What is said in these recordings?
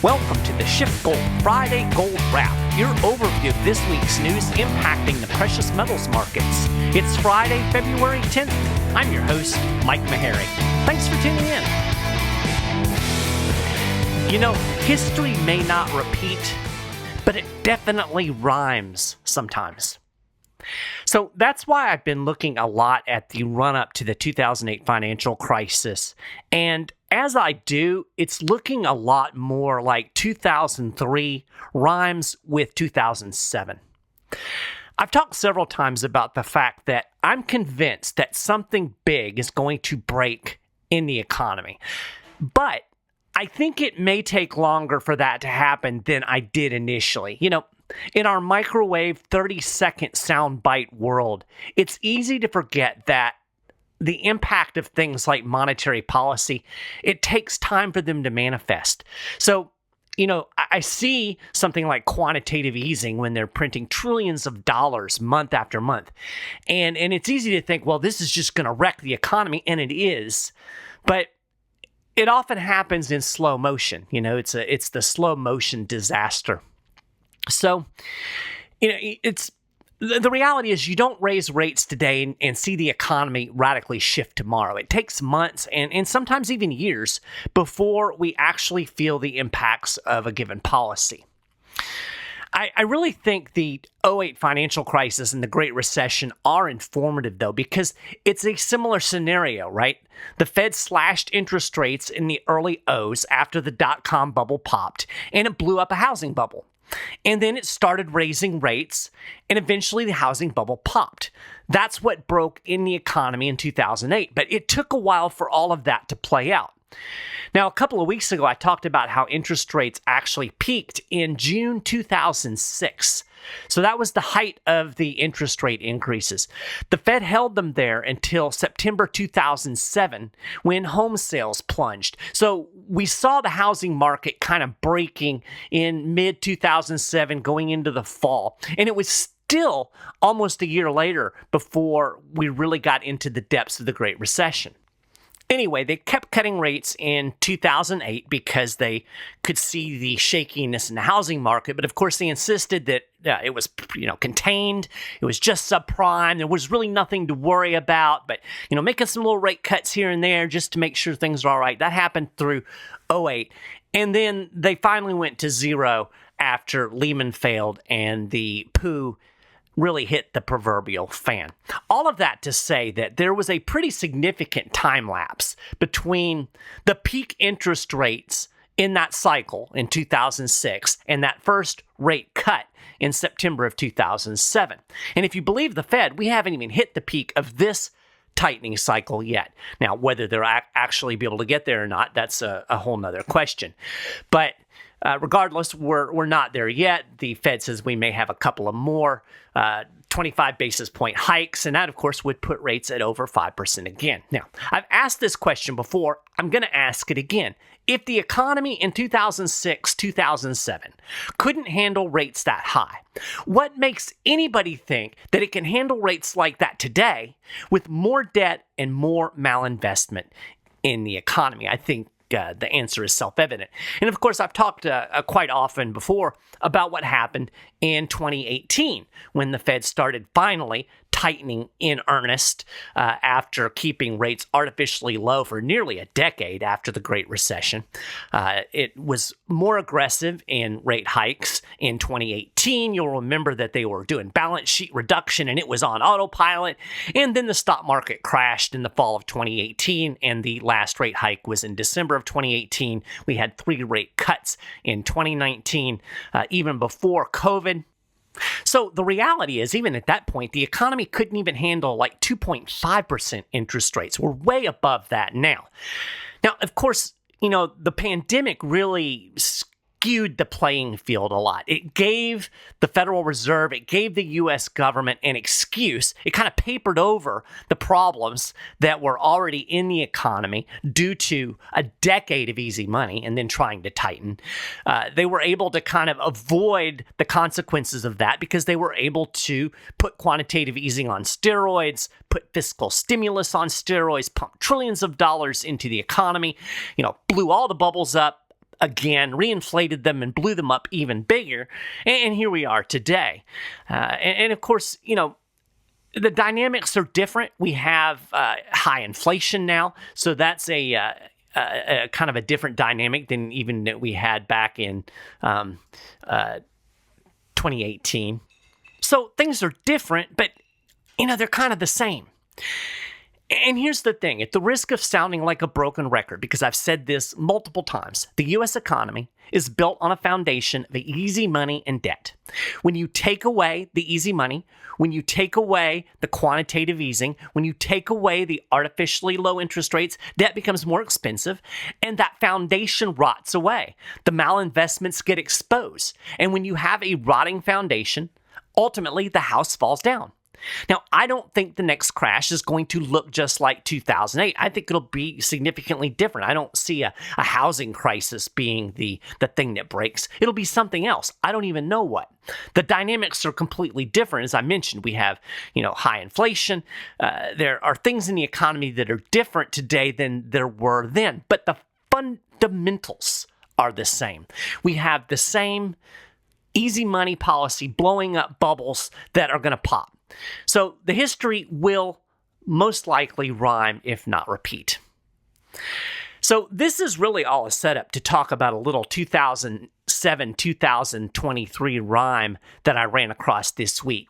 Welcome to the SchiffGold Friday Gold Wrap, your overview of this week's news impacting the precious metals markets. It's Friday, February 10th. I'm your host, Mike Maharrey. Thanks for tuning in. You know, history may not repeat, but it definitely rhymes sometimes. So that's why I've been looking a lot at the run-up to the 2008 financial crisis. And as I do, it's looking a lot more like 2003 rhymes with 2007. I've talked several times about the fact that I'm convinced that something big is going to break in the economy. But I think it may take longer for that to happen than I did initially. You know, in our microwave 30-second soundbite world, it's easy to forget that the impact of things like monetary policy, it takes time for them to manifest. So, you know, I see something like quantitative easing when they're printing trillions of dollars month after month. And it's easy to think, well, this is just going to wreck the economy, and it is. But it often happens in slow motion. You know, it's the slow motion disaster. So, you know, the reality is you don't raise rates today and see the economy radically shift tomorrow. It takes months and sometimes even years before we actually feel the impacts of a given policy. I really think the 2008 financial crisis and the Great Recession are informative, though, because it's a similar scenario, right? The Fed slashed interest rates in the early O's after the dot-com bubble popped, and it blew up a housing bubble. And then it started raising rates, and eventually the housing bubble popped. That's what broke in the economy in 2008, but it took a while for all of that to play out. Now, a couple of weeks ago, I talked about how interest rates actually peaked in June 2006. So that was the height of the interest rate increases. The Fed held them there until September 2007 when home sales plunged. So we saw the housing market kind of breaking in mid-2007 going into the fall. And it was still almost a year later before we really got into the depths of the Great Recession. Anyway, they kept cutting rates in 2008 because they could see the shakiness in the housing market. But of course, they insisted that it was, contained. It was just subprime. There was really nothing to worry about. But, making some little rate cuts here and there just to make sure things are all right. That happened through 2008. And then they finally went to zero after Lehman failed and the poo really hit the proverbial fan. All of that to say that there was a pretty significant time lapse between the peak interest rates in that cycle in 2006 and that first rate cut in September of 2007. And if you believe the Fed, we haven't even hit the peak of this tightening cycle yet. Now, whether they'll actually be able to get there or not, that's a whole nother question. But regardless, we're not there yet. The Fed says we may have a couple of more 25 basis point hikes, and that, of course, would put rates at over 5% again. Now, I've asked this question before. I'm going to ask it again. If the economy in 2006, 2007 couldn't handle rates that high, what makes anybody think that it can handle rates like that today with more debt and more malinvestment in the economy? I think the answer is self-evident. And of course, I've talked quite often before about what happened in 2018 when the Fed started finally tightening in earnest after keeping rates artificially low for nearly a decade after the Great Recession. It was more aggressive in rate hikes in 2018. You'll remember that they were doing balance sheet reduction and it was on autopilot. And then the stock market crashed in the fall of 2018 and the last rate hike was in December of 2018. We had 3 rate cuts in 2019, even before COVID. So the reality is, even at that point, the economy couldn't even handle like 2.5% interest rates. We're way above that now. Now, of course, the pandemic really skewed the playing field a lot. It gave the Federal Reserve, it gave the U.S. government an excuse. It kind of papered over the problems that were already in the economy due to a decade of easy money and then trying to tighten. They were able to kind of avoid the consequences of that because they were able to put quantitative easing on steroids, put fiscal stimulus on steroids, pump trillions of dollars into the economy, blew all the bubbles up, again, reinflated them and blew them up even bigger. And here we are today. And of course, the dynamics are different. We have high inflation now, so that's a kind of a different dynamic than even that we had back in 2018. So things are different, but they're kind of the same. And here's the thing, at the risk of sounding like a broken record, because I've said this multiple times, the U.S. economy is built on a foundation of easy money and debt. When you take away the easy money, when you take away the quantitative easing, when you take away the artificially low interest rates, debt becomes more expensive, and that foundation rots away. The malinvestments get exposed. And when you have a rotting foundation, ultimately the house falls down. Now, I don't think the next crash is going to look just like 2008. I think it'll be significantly different. I don't see a housing crisis being the thing that breaks. It'll be something else. I don't even know what. The dynamics are completely different. As I mentioned, we have, high inflation. There are things in the economy that are different today than there were then. But the fundamentals are the same. We have the same easy money policy blowing up bubbles that are going to pop. So the history will most likely rhyme, if not repeat. So this is really all a setup to talk about a little 2007-2023 rhyme that I ran across this week.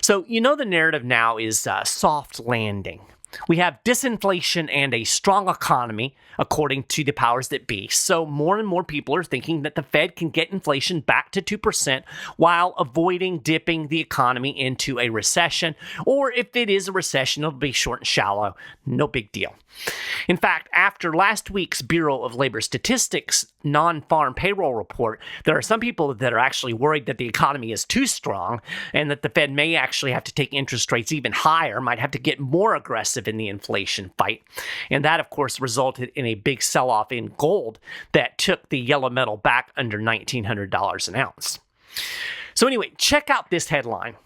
So the narrative now is soft landing. We have disinflation and a strong economy, according to the powers that be. So more and more people are thinking that the Fed can get inflation back to 2% while avoiding dipping the economy into a recession. Or if it is a recession, it'll be short and shallow. No big deal. In fact, after last week's Bureau of Labor Statistics non-farm payroll report, there are some people that are actually worried that the economy is too strong and that the Fed may actually have to take interest rates even higher, might have to get more aggressive in the inflation fight. And that, of course, resulted in a big sell-off in gold that took the yellow metal back under $1,900 an ounce. So anyway, check out this headline.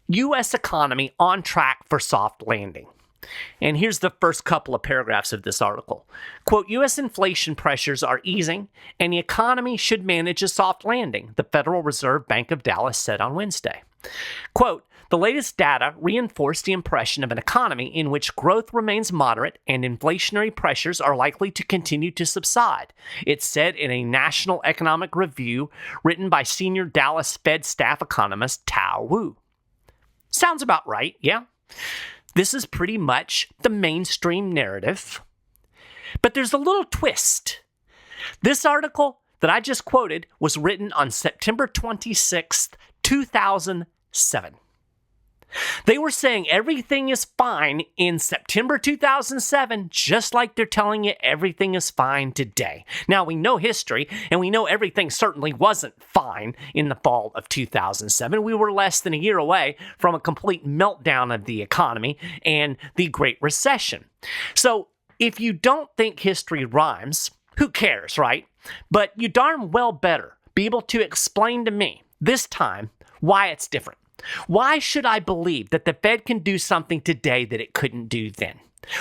U.S. economy on track for soft landing. And here's the first couple of paragraphs of this article. Quote, U.S. inflation pressures are easing and the economy should manage a soft landing, the Federal Reserve Bank of Dallas said on Wednesday. Quote, the latest data reinforced the impression of an economy in which growth remains moderate and inflationary pressures are likely to continue to subside, it said in a national economic review written by senior Dallas Fed staff economist Tao Wu. Sounds about right, yeah? This is pretty much the mainstream narrative. But there's a little twist. This article that I just quoted was written on September 26th, 2007. They were saying everything is fine in September 2007, just like they're telling you everything is fine today. Now, we know history, and we know everything certainly wasn't fine in the fall of 2007. We were less than a year away from a complete meltdown of the economy and the Great Recession. So, if you don't think history rhymes, who cares, right? But you darn well better be able to explain to me, this time, why it's different. Why should I believe that the Fed can do something today that it couldn't do then?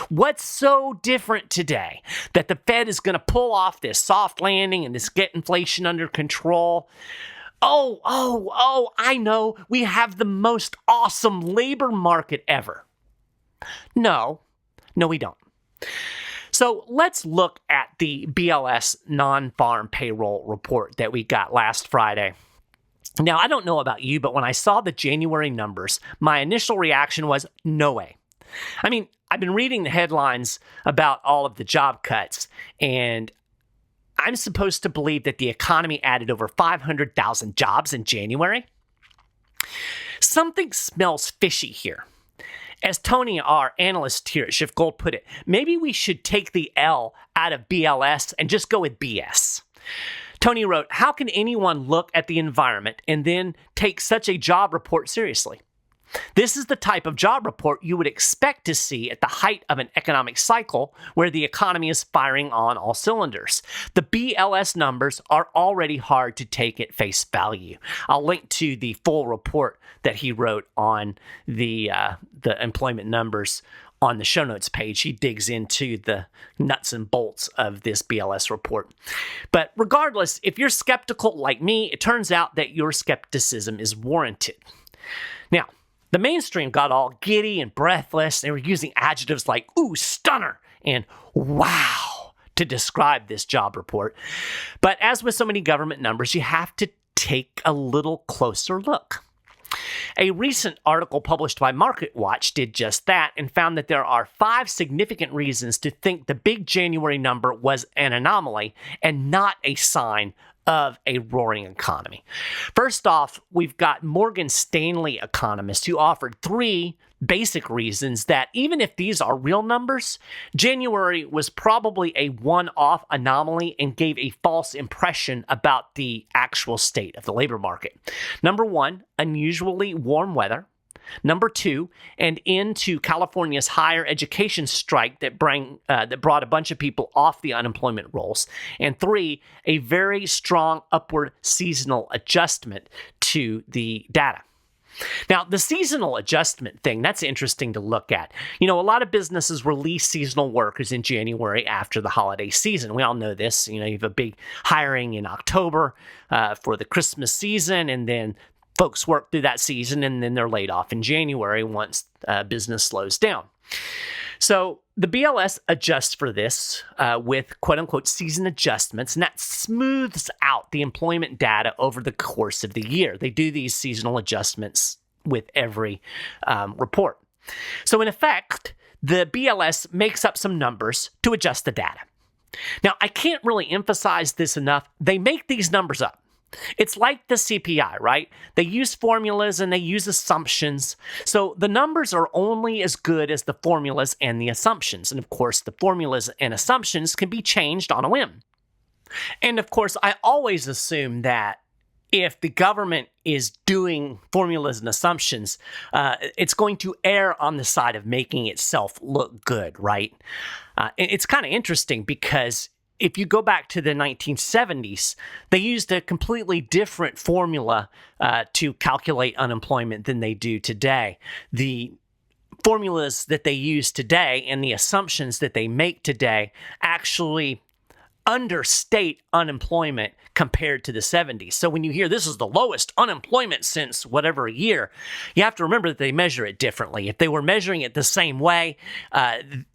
What's so different today that the Fed is going to pull off this soft landing and this get inflation under control? Oh, I know. We have the most awesome labor market ever. No, we don't. So let's look at the BLS non-farm payroll report that we got last Friday. Now, I don't know about you, but when I saw the January numbers, my initial reaction was, no way. I mean, I've been reading the headlines about all of the job cuts, and I'm supposed to believe that the economy added over 500,000 jobs in January. Something smells fishy here. As Tony, our analyst here at SchiffGold, put it, maybe we should take the L out of BLS and just go with BS. Tony wrote, how can anyone look at the environment and then take such a job report seriously? This is the type of job report you would expect to see at the height of an economic cycle where the economy is firing on all cylinders. The BLS numbers are already hard to take at face value. I'll link to the full report that he wrote on the employment numbers on the show notes page. He digs into the nuts and bolts of this BLS report. But regardless, if you're skeptical like me, it turns out that your skepticism is warranted. Now, the mainstream got all giddy and breathless. They were using adjectives like, ooh, stunner, and wow, to describe this job report. But as with so many government numbers, you have to take a little closer look. A recent article published by MarketWatch did just that and found that there are 5 significant reasons to think the big January number was an anomaly and not a sign of a roaring economy. First off, we've got Morgan Stanley economists who offered 3 basic reasons that even if these are real numbers, January was probably a one-off anomaly and gave a false impression about the actual state of the labor market. Number 1, unusually warm weather. Number 2, an end to California's higher education strike that brought a bunch of people off the unemployment rolls. And 3, a very strong upward seasonal adjustment to the data. Now, the seasonal adjustment thing, that's interesting to look at. You know, a lot of businesses release seasonal workers in January after the holiday season. We all know this. You know, you have a big hiring in October for the Christmas season, and then folks work through that season, and then they're laid off in January once business slows down. So the BLS adjusts for this with quote-unquote season adjustments, and that smooths out the employment data over the course of the year. They do these seasonal adjustments with every report. So in effect, the BLS makes up some numbers to adjust the data. Now, I can't really emphasize this enough. They make these numbers up. It's like the CPI, right? They use formulas and they use assumptions. So the numbers are only as good as the formulas and the assumptions. And of course, the formulas and assumptions can be changed on a whim. And of course, I always assume that if the government is doing formulas and assumptions, it's going to err on the side of making itself look good, right? It's kind of interesting because if you go back to the 1970s, they used a completely different formula to calculate unemployment than they do today. The formulas that they use today and the assumptions that they make today actually understate unemployment compared to the 70s. So when you hear this is the lowest unemployment since whatever year, you have to remember that they measure it differently. If they were measuring it the same way,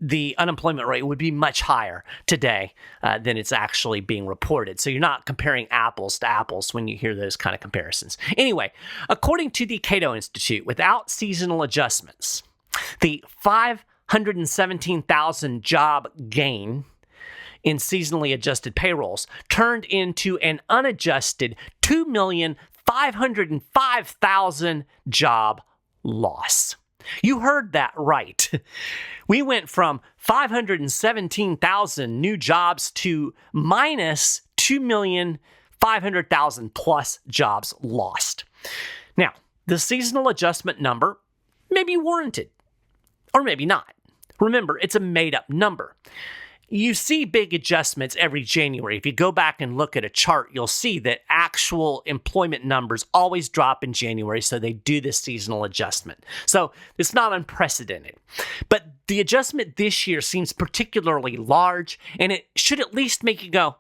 the unemployment rate would be much higher today than it's actually being reported. So you're not comparing apples to apples when you hear those kind of comparisons. Anyway, according to the Cato Institute, without seasonal adjustments, the 517,000 job gain in seasonally adjusted payrolls turned into an unadjusted 2,505,000 job loss. You heard that right. We went from 517,000 new jobs to minus 2,500,000 plus jobs lost. Now, the seasonal adjustment number may be warranted, or maybe not. Remember, it's a made-up number. You see big adjustments every January. If you go back and look at a chart, you'll see that actual employment numbers always drop in January, so they do this seasonal adjustment. So it's not unprecedented. But the adjustment this year seems particularly large, and it should at least make you go,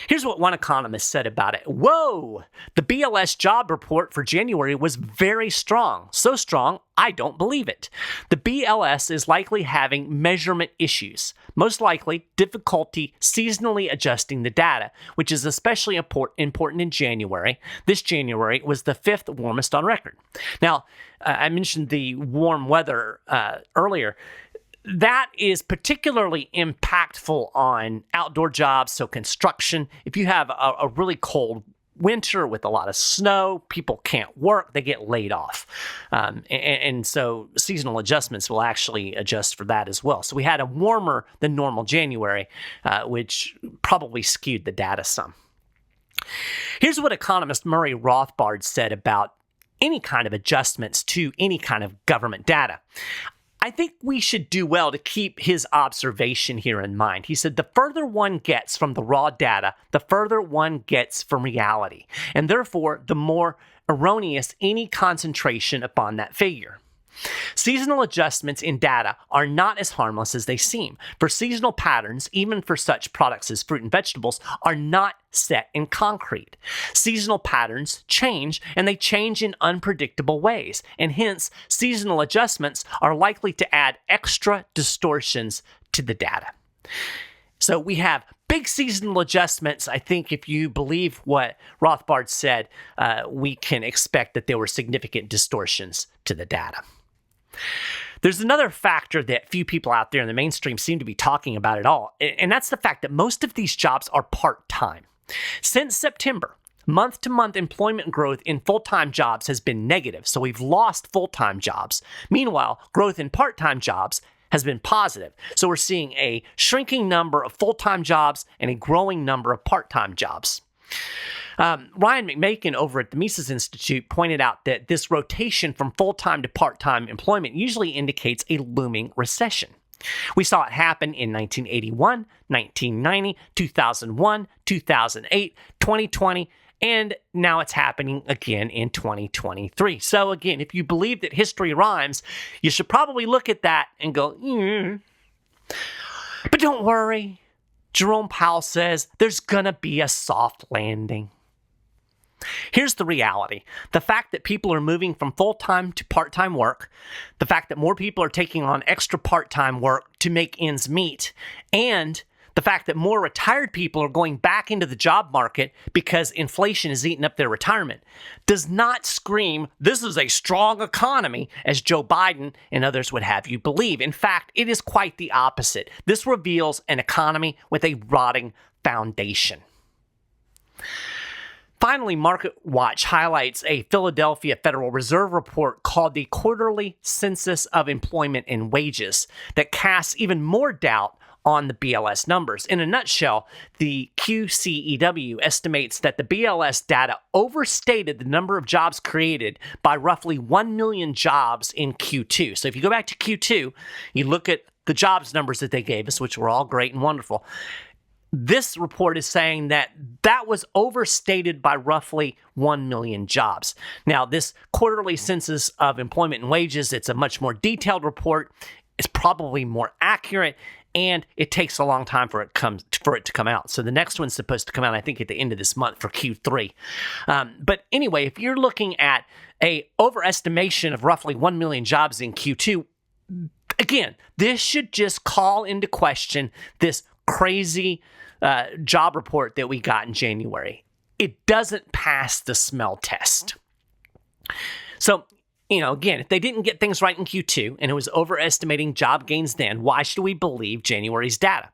Here's what one economist said about it. Whoa! The BLS job report for January was very strong. So strong, I don't believe it. The BLS is likely having measurement issues, most likely difficulty seasonally adjusting the data, which is especially important in January. This January was the 5th warmest on record. Now, I mentioned the warm weather earlier. That is particularly impactful on outdoor jobs, so construction. If you have a really cold winter with a lot of snow, people can't work, they get laid off. And so seasonal adjustments will actually adjust for that as well. So we had a warmer than normal January, which probably skewed the data some. Here's what economist Murray Rothbard said about any kind of adjustments to any kind of government data. I think we should do well to keep his observation here in mind. He said, the further one gets from the raw data, the further one gets from reality, and therefore the more erroneous any concentration upon that figure. Seasonal adjustments in data are not as harmless as they seem, for seasonal patterns, even for such products as fruit and vegetables, are not set in concrete. Seasonal patterns change, and they change in unpredictable ways, and hence seasonal adjustments are likely to add extra distortions to the data. So we have big seasonal adjustments. I think if you believe what Rothbard said, we can expect that there were significant distortions to the data. There's another factor that few people out there in the mainstream seem to be talking about at all, and that's the fact that most of these jobs are part-time. Since September, month-to-month employment growth in full-time jobs has been negative, so we've lost full-time jobs. Meanwhile, growth in part-time jobs has been positive, so we're seeing a shrinking number of full-time jobs and a growing number of part-time jobs. Ryan McMakin over at the Mises Institute pointed out that this rotation from full-time to part-time employment usually indicates a looming recession. We saw it happen in 1981, 1990, 2001, 2008, 2020, and now it's happening again in 2023. So again, if you believe that history rhymes, you should probably look at that and go, But don't worry. Jerome Powell says there's gonna be a soft landing. Here's the reality. The fact that people are moving from full-time to part-time work, the fact that more people are taking on extra part-time work to make ends meet, and the fact that more retired people are going back into the job market because inflation is eating up their retirement does not scream, this is a strong economy, as Joe Biden and others would have you believe. In fact, it is quite the opposite. This reveals an economy with a rotting foundation. Finally, MarketWatch highlights a Philadelphia Federal Reserve report called the Quarterly Census of Employment and Wages that casts even more doubt on the BLS numbers. In a nutshell, the QCEW estimates that the BLS data overstated the number of jobs created by roughly 1 million jobs in Q2. So if you go back to Q2, you look at the jobs numbers that they gave us, which were all great and wonderful. This report is saying that that was overstated by roughly 1 million jobs. Now, this quarterly census of employment and wages, it's a much more detailed report. It's probably more accurate, and it takes a long time for it to come out. So the next one's supposed to come out, I think, at the end of this month for Q3. But anyway, if you're looking at a overestimation of roughly 1 million jobs in Q2, again, this should just call into question this crazy job report that we got in January. It doesn't pass the smell test. So, again, if they didn't get things right in Q2 and it was overestimating job gains then, why should we believe January's data?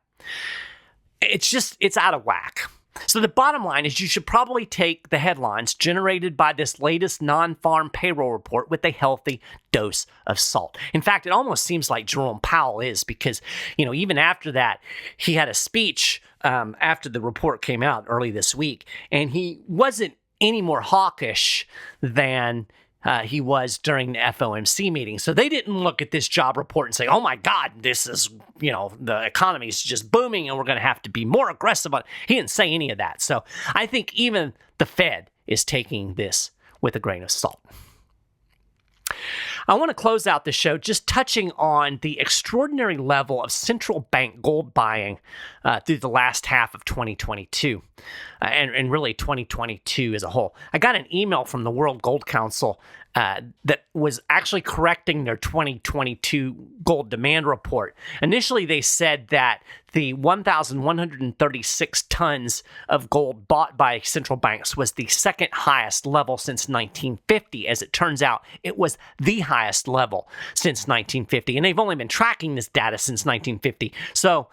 It's out of whack. So the bottom line is you should probably take the headlines generated by this latest non-farm payroll report with a healthy dose of salt. In fact, it almost seems like Jerome Powell is because, even after that, he had a speech after the report came out early this week, and he wasn't any more hawkish than he was during the FOMC meeting. So they didn't look at this job report and say, oh my God, this is, the economy is just booming and we're going to have to be more aggressive on it. He didn't say any of that. So I think even the Fed is taking this with a grain of salt. I want to close out the show just touching on the extraordinary level of central bank gold buying through the last half of 2022 and really 2022 as a whole. I got an email from the World Gold Council that was actually correcting their 2022 gold demand report. Initially, they said that the 1,136 tons of gold bought by central banks was the second highest level since 1950. As it turns out, it was the highest level since 1950. And they've only been tracking this data since 1950. So,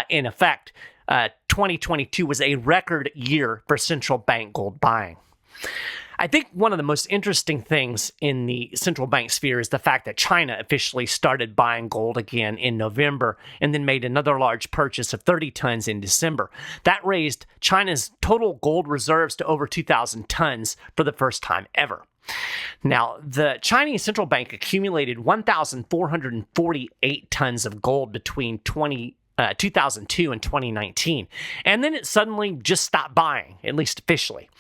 in effect, 2022 was a record year for central bank gold buying. I think one of the most interesting things in the central bank sphere is the fact that China officially started buying gold again in November and then made another large purchase of 30 tons in December. That raised China's total gold reserves to over 2,000 tons for the first time ever. Now, the Chinese central bank accumulated 1,448 tons of gold between 2002 and 2019, and then it suddenly just stopped buying, at least officially.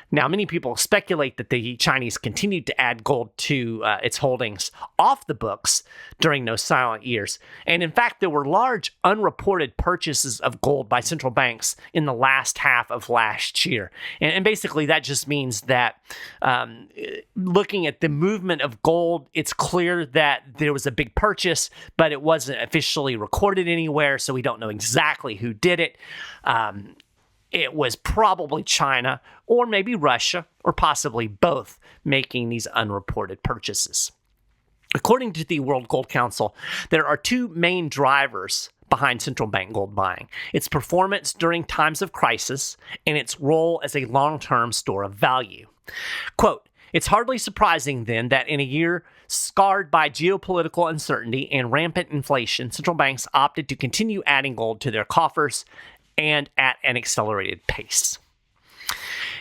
Now, many people speculate that the Chinese continued to add gold to its holdings off the books during those silent years. And in fact, there were large unreported purchases of gold by central banks in the last half of last year. And basically, that just means that looking at the movement of gold, it's clear that there was a big purchase, but it wasn't officially recorded anywhere, so we don't know exactly who did it. It was probably China or maybe Russia or possibly both making these unreported purchases. According to the World Gold Council, there are two main drivers behind central bank gold buying: its performance during times of crisis and its role as a long-term store of value. Quote, "It's hardly surprising then that in a year scarred by geopolitical uncertainty and rampant inflation, central banks opted to continue adding gold to their coffers and at an accelerated pace."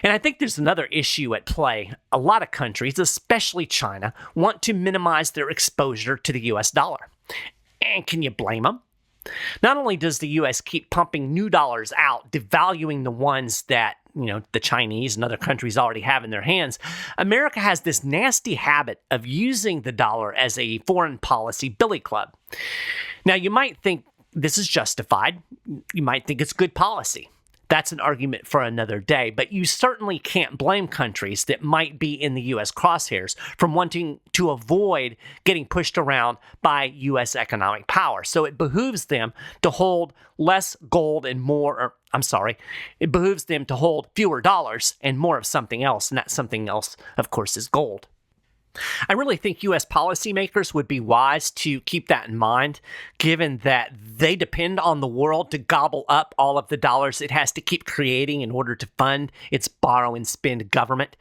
And I think there's another issue at play. A lot of countries, especially China, want to minimize their exposure to the US dollar. And can you blame them? Not only does the US keep pumping new dollars out, devaluing the ones that, the Chinese and other countries already have in their hands, America has this nasty habit of using the dollar as a foreign policy billy club. Now, you might think this is justified. You might think it's good policy. That's an argument for another day, but you certainly can't blame countries that might be in the U.S. crosshairs from wanting to avoid getting pushed around by U.S. economic power. So it behooves them to hold less gold and it behooves them to hold fewer dollars and more of something else, and that something else, of course, is gold. I really think U.S. policymakers would be wise to keep that in mind, given that they depend on the world to gobble up all of the dollars it has to keep creating in order to fund its borrow and spend government.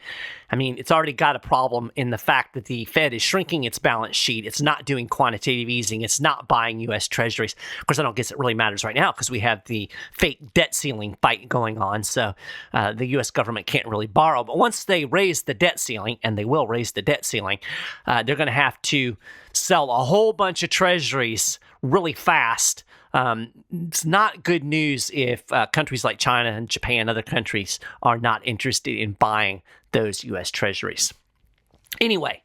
I mean, it's already got a problem in the fact that the Fed is shrinking its balance sheet. It's not doing quantitative easing. It's not buying U.S. treasuries. Of course, I don't guess it really matters right now because we have the fake debt ceiling fight going on. So the U.S. government can't really borrow. But once they raise the debt ceiling, and they will raise the debt ceiling, they're going to have to sell a whole bunch of treasuries really fast. It's not good news if countries like China and Japan and other countries are not interested in buying those U.S. treasuries. Anyway,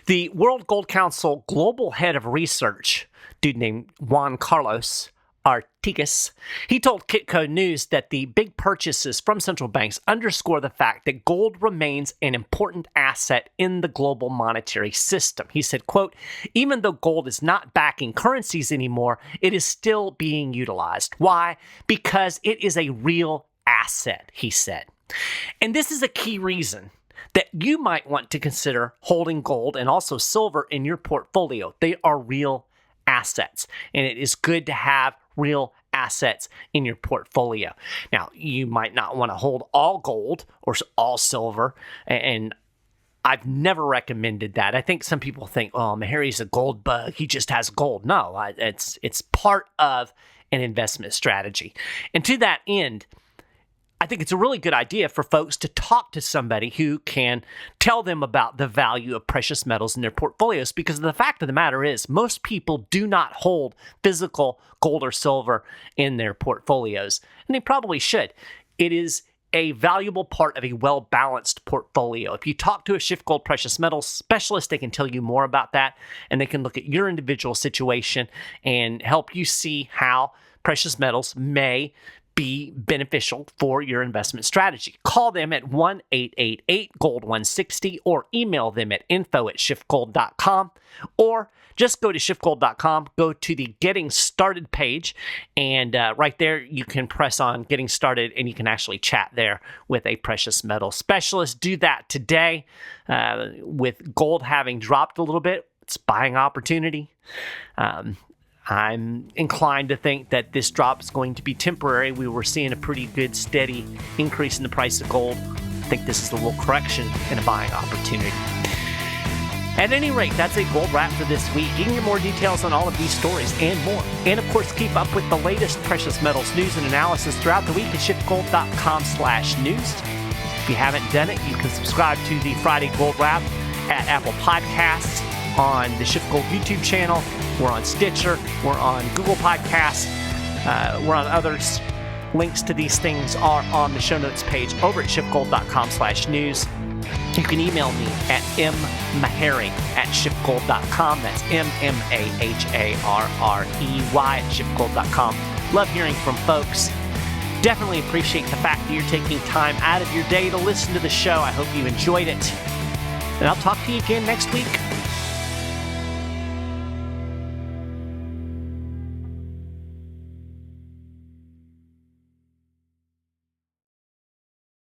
the World Gold Council global head of research, dude named Juan Carlos Artigas, he told Kitco News that the big purchases from central banks underscore the fact that gold remains an important asset in the global monetary system. He said, quote, "Even though gold is not backing currencies anymore, it is still being utilized. Why? Because it is a real asset," he said. And this is a key reason that you might want to consider holding gold and also silver in your portfolio. They are real assets, and it is good to have real assets in your portfolio. Now, you might not want to hold all gold or all silver, and I've never recommended that. I think some people think, oh, Maharrey's a gold bug. He just has gold. No, it's part of an investment strategy. And to that end, I think it's a really good idea for folks to talk to somebody who can tell them about the value of precious metals in their portfolios, because the fact of the matter is most people do not hold physical gold or silver in their portfolios, and they probably should. It is a valuable part of a well-balanced portfolio. If you talk to a SchiffGold precious metals specialist, they can tell you more about that, and they can look at your individual situation and help you see how precious metals may be beneficial for your investment strategy. Call them at 1-888-GOLD-160 or email them at info@schiffgold.com, or just go to schiffgold.com, go to the Getting Started page, and right there you can press on Getting Started and you can actually chat there with a precious metal specialist. Do that today. With gold having dropped a little bit, it's a buying opportunity. I'm inclined to think that this drop is going to be temporary. We were seeing a pretty good, steady increase in the price of gold. I think this is a little correction and a buying opportunity. At any rate, that's a gold wrap for this week. You can get more details on all of these stories and more. And of course, keep up with the latest precious metals news and analysis throughout the week at schiffgold.com/news. If you haven't done it, you can subscribe to the Friday Gold Wrap at Apple Podcasts, on the SchiffGold YouTube channel. We're on Stitcher. We're on Google Podcasts. We're on others. Links to these things are on the show notes page over at SchiffGold.com/news. You can email me at mmaharrey@schiffgold.com. That's MMAHARREY@schiffgold.com. Love hearing from folks. Definitely appreciate the fact that you're taking time out of your day to listen to the show. I hope you enjoyed it. And I'll talk to you again next week.